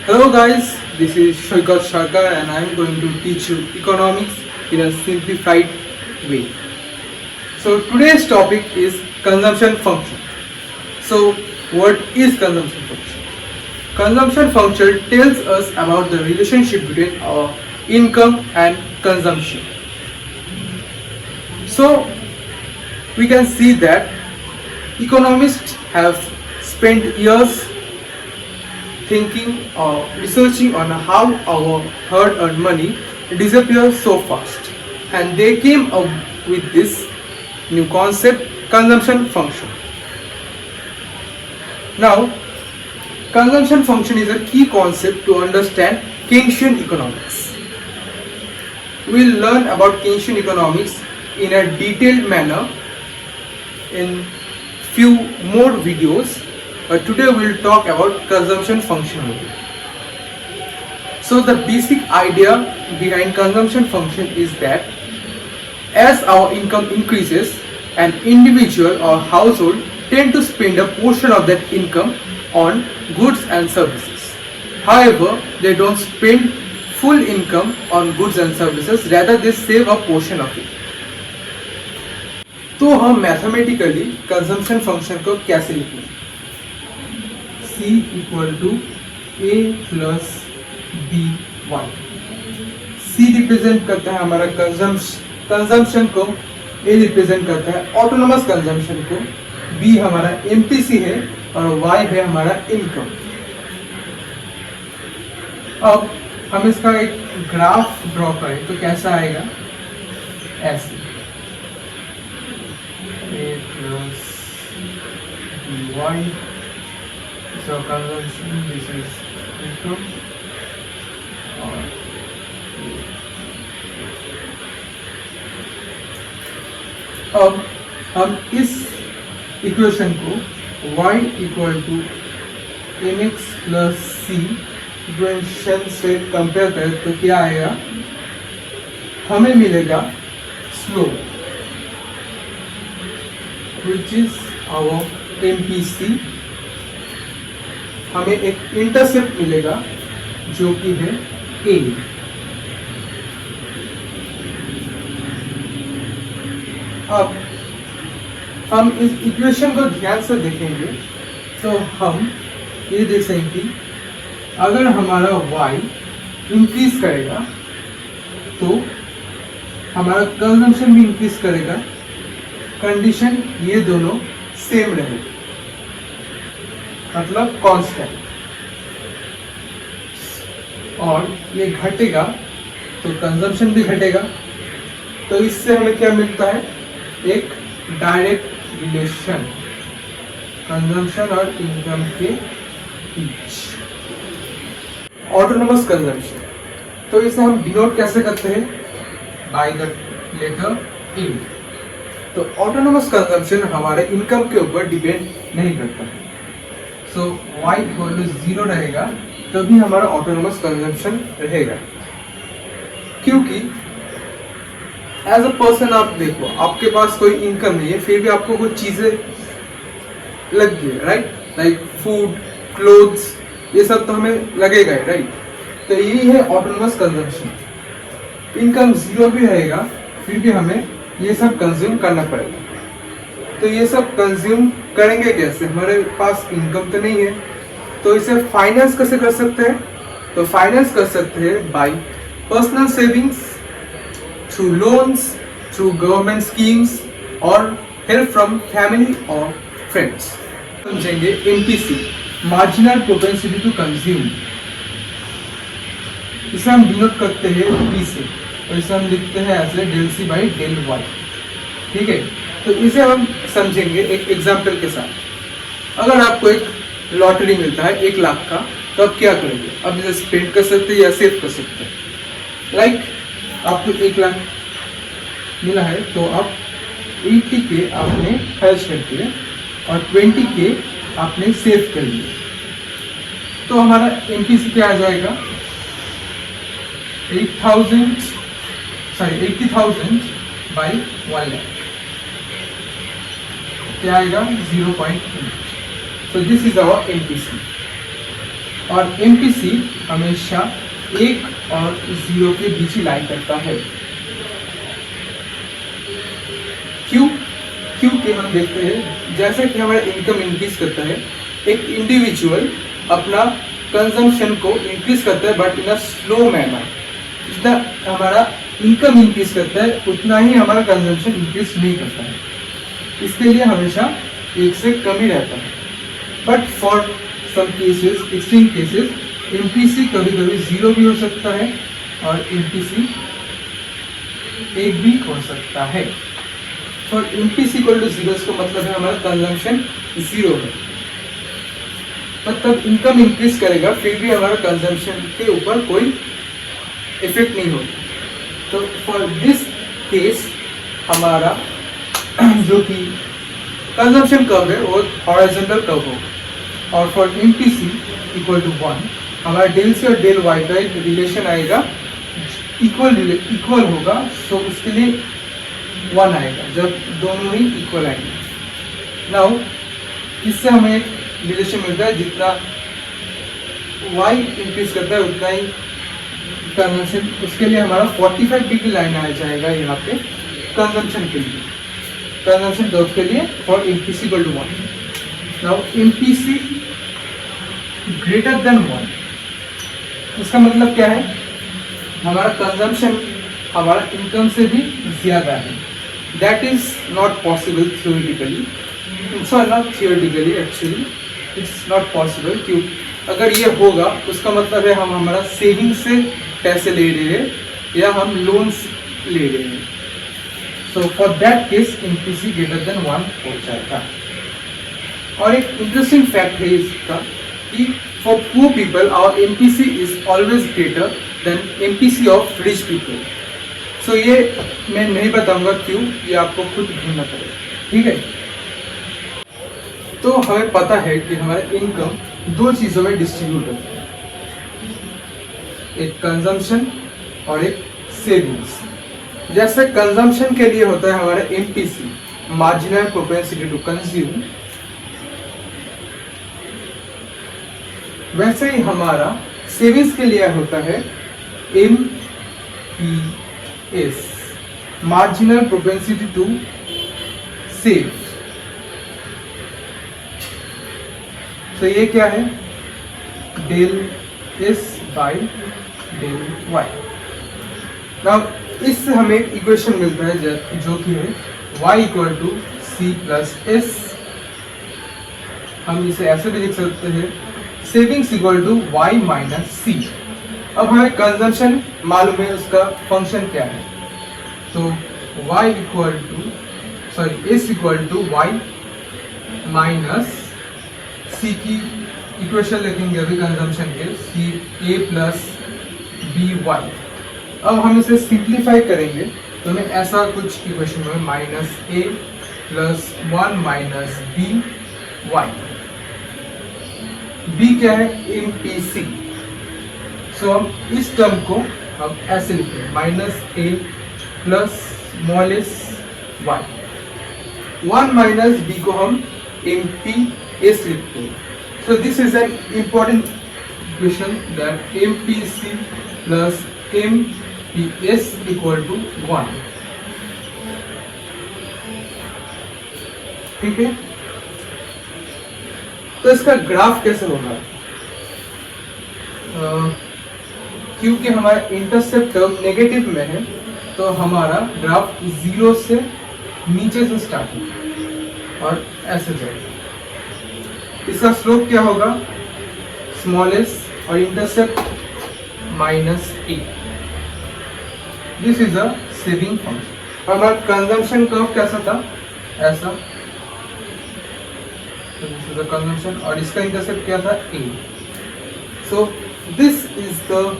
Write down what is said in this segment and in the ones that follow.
Hello guys, this is Shoikat Sharkar and I am going to teach you economics in a simplified way. So today's topic is consumption function. So what is consumption function? Consumption function tells us about the relationship between our income and consumption. So we can see that economists have spent years thinking or researching on how our hard-earned money disappears so fast, and they came up with this new concept, consumption function. Now, consumption function is a key concept to understand Keynesian economics. We'll learn about Keynesian economics in a detailed manner in few more videos. But today we'll talk about consumption function only. So the basic idea behind consumption function is that as our income increases, an individual or household tend to spend a portion of that income on goods and services. However, they don't spend full income on goods and services, rather they save a portion of it. तो हम mathematically consumption function को कैसे लिखेंगे? C equal to A plus B1. C represent करता है हमारा consumption को, A represent करता है ऑटोनोमस कंजम्पशन को, B हमारा MPC है और Y है हमारा इनकम. अब हम इसका एक ग्राफ ड्रॉ करें तो कैसा आएगा? ऐसे A plus B1. So consumption, this is income. अब हम इस इक्वेशन को y equal to mx plus c equation से कंपेयर करें तो क्या आएगा? हमें मिलेगा slope which is our MPC. हमें एक इंटरसेप्ट मिलेगा जो कि है A. अब हम इस इक्वेशन को ध्यान से देखेंगे तो हम ये देख सकते कि अगर हमारा y इंक्रीज करेगा तो हमारा कंजम्पशन भी इंक्रीज करेगा. कंडीशन ये दोनों सेम रहेगी, मतलब कांस्टेंट. और ये घटेगा तो कंजम्पशन भी घटेगा. तो इससे हमें क्या मिलता है? एक डायरेक्ट रिलेशन कंजम्पशन और इनकम के बीच. ऑटोनोमस कंजम्पशन, तो इसे हम डिनोट कैसे करते हैं? By the letter E. तो ऑटोनोमस कंजम्पशन हमारे इनकम के ऊपर डिपेंड नहीं करता है. सो y इक्वल टू 0 रहेगा तभी हमारा ऑटोनोमस कंजम्पशन रहेगा. क्योंकि एज अ पर्सन आप देखो, आपके पास कोई इनकम नहीं है फिर भी आपको कुछ चीजें लगी है, राइट? लाइक फूड, क्लोथ्स, ये सब तो हमें लगेगा, राइट? तो यही है ऑटोनोमस कंजम्पशन. इनकम 0 भी रहेगा फिर भी हमें ये सब कंज्यूम करना पड़ेगा. तो ये सब कंज्यूम करेंगे कैसे? हमारे पास इनकम तो नहीं है. तो इसे फाइनेंस कैसे कर सकते हैं? तो फाइनेंस कर सकते हैं by personal savings, through loans, through government schemes और हेल्प फ्रॉम फैमिली और फ्रेंड्स. समझेंगे MPC, marginal propensity to consume. इसे हम डिनोट करते हैं P से और इसे हम लिखते हैं ऐसे del C by del Y. ठीक है, तो इसे हम समझेंगे एक एग्जाम्पल के साथ. अगर आपको एक लॉटरी मिलता है 1 लाख का, तो आप क्या करेंगे? आप इसे स्पेंड कर सकते हैं या सेव कर सकते हैं. लाइक आपको 1 लाख मिला है तो आप 80K आपने खर्च कर दिए और 20K आपने सेव कर लिए. तो हमारा MPC क्या आ जाएगा? 80,000 बाई 1 लाख क्या आएगा? 0.8. So this is our MPC. और एमपीसी हमेशा 1 और 0 के बीच ही लाई करता है। क्यों? क्योंकि हम देखते हैं जैसे कि हमारा इनकम इंक्रीज करता है, एक इंडिविजुअल अपना कंजम्पशन को इंक्रीज करता है but in a slow manner. जितना हमारा इनकम इंक्रीज करता है उतना ही हमारा कंजम्पशन इंक्रीज नहीं करता है, इसके लिए हमेशा 1 से कम ही रहता है। But for some cases, extreme cases, MPC कभी कभी 0 भी हो सकता है और एमपीसी 1 भी हो सकता है। फॉर एमपीसी इक्वल टू 0 इसका मतलब है हमारा कंजम्पशन 0 है, मतलब इनकम इंक्रीज करेगा फिर भी हमारा कंजम्पशन के ऊपर कोई इफेक्ट नहीं होगा। तो फॉर दिस केस हमारा जो कि कंजम्पशन कर्व है वो हॉरिजॉन्टल कर्व होगा और फॉर एमपीसी इक्वल टू 1 हमारा डेल सी और डेल वाई का एक रिलेशन आएगा, इक्वल होगा। सो उसके लिए 1 आएगा जब दोनों ही इक्वल आएंगे। नाउ इससे हमें एक रिलेशन मिलता है, जितना y इंक्रीज करता है उतना ही कंजम्पशन, उसके लिए हमारा 45 डिग्री लाइन आ जाएगा यहाँ पे कंजम्पशन के लिए, कंजम्पशन कर्व के लिए for MPC equal to 1। Now MPC greater than 1 इसका मतलब क्या है? हमारा कंजम्पशन हमारा इनकम से भी ज्यादा है। That is not possible theoretically, it's not theoretically, actually it's not possible. क्यों? अगर ये होगा उसका मतलब है हम हमारा सेविंग से पैसे ले रहे हैं या हम लोन्स ले रहे हैं। So for that case MPC greater than 1 हो जाएगा। और एक इंटरेस्टिंग फैक्ट है इसका कि for poor people our MPC is always greater than MPC of rich people. So ये मैं नहीं बताऊंगा क्यों, ये आपको खुद ढूंढना पड़ेगा, ठीक है। तो हमें पता है कि हमारा इनकम 2 चीज़ों में डिस्ट्रीब्यूट होता है, एक कंजम्पशन और एक सेविंग्स। जैसे कंजम्पशन के लिए होता है हमारा MPC, marginal propensity to consume, वैसे ही हमारा सेविंग्स के लिए होता है MPS, marginal propensity to save. तो ये क्या है? Del S by del Y. Now इससे हमें इक्वेशन मिलता है जो कि है y equal to C plus S. हम इसे ऐसे भी लिख सकते हैं, savings equal to y minus C. अब हमें कंजम्पशन मालूम है, उसका फंक्शन क्या है, तो y equal to S equal to y minus C की इक्वेशन लिखेंगे अभी कंजम्पशन के, C A plus B Y. अब हम इसे सिंप्लीफाई करेंगे तो हमें ऐसा कुछ इक्वेशन में minus A plus 1 minus B Y. B क्या है? एमपीसी। सो हम इस टर्म को हम ऐसे लिखेंगे, minus A plus small S Y. 1 minus B को हम एमपीएस लिखते हैं। So this is an important equation that MPC plus MPS equal to 1. ठीक है, तो इसका ग्राफ कैसे होगा? क्योंकि हमारा इंटरसेप्ट टर्म नेगेटिव में है तो हमारा ग्राफ 0 से नीचे से स्टार्ट होगा और ऐसे जाएगा। इसका स्लोप क्या होगा? स्मॉल एस और intercept minus A. This is a saving function. हमारा कंजम्पशन कर्व कैसा था? ऐसा। दिस इज द कंजम्पशन और इसका इंटरसेप्ट क्या था? A. So this is the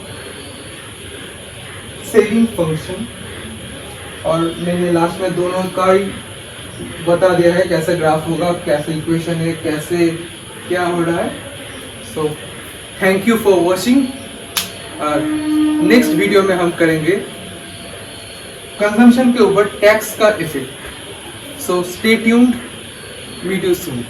saving function. और मैंने लास्ट में दोनों का ही बता दिया है कैसे ग्राफ होगा, कैसे इक्वेशन है, कैसे क्या हो रहा है। So thank you for watching. Next video में हम करेंगे कंजम्पशन के ऊपर टैक्स का effect. So stay tuned, video सून।